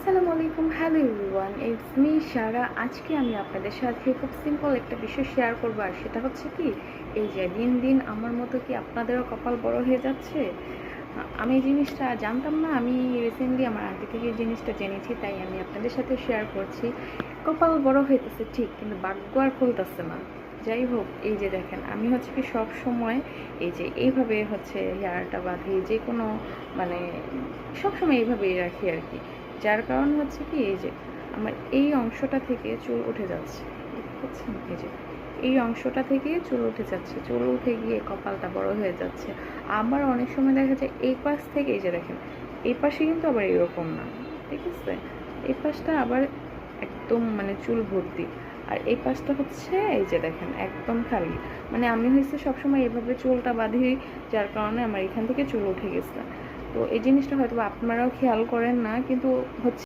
আসসালামু আলাইকুম, hello everyone, it's me সারা। আজকে আমি আপনাদের সাথে খুব সিম্পল একটা বিষয় শেয়ার করবো, আর সেটা হচ্ছে কি, এই যে দিন দিন আমার মতো কি আপনাদেরও কপাল বড় হয়ে যাচ্ছে? আমি এই জিনিসটা জানতাম না, আমি রিসেন্টলি আমার আন্টি থেকে এই জিনিসটা জেনেছি, তাই আমি আপনাদের সাথে শেয়ার করছি। কপাল বড় হইতেছে ঠিক, কিন্তু ভাগ্য আর খুলতেছে না। যাই হোক, এই যে দেখেন, আমি হচ্ছে কি সব সময় এই যে এইভাবে হচ্ছে হেয়ারটা বাঁধি, যে কোনো মানে সবসময় এইভাবেই রাখি আর কি। যার কারণ হচ্ছে কি, এই যে আমার এই অংশটা থেকে চুল উঠে যাচ্ছে, দেখতে পাচ্ছেন? এই যে এই অংশটা থেকে চুল উঠে যাচ্ছে, চুল উঠে গিয়ে কপালটা বড় হয়ে যাচ্ছে। আবার অনেক সময় দেখা যায় এই পাশ থেকে, এই যে দেখেন, এই পাশে কিন্তু আবার এরকম না, ঠিক আছে? এই পাশটা আবার একদম মানে চুল ভর্তি, আর এই পাশটা হচ্ছে এই যে দেখেন একদম খালি। মানে আমি হয়েছে সবসময় এভাবে চুলটা বাঁধি, যার কারণে আমার এখান থেকে চুল উঠে গেছে। তো এই জিনিসটা হয়তো আপনারাও খেয়াল করেন না, কিন্তু হচ্ছে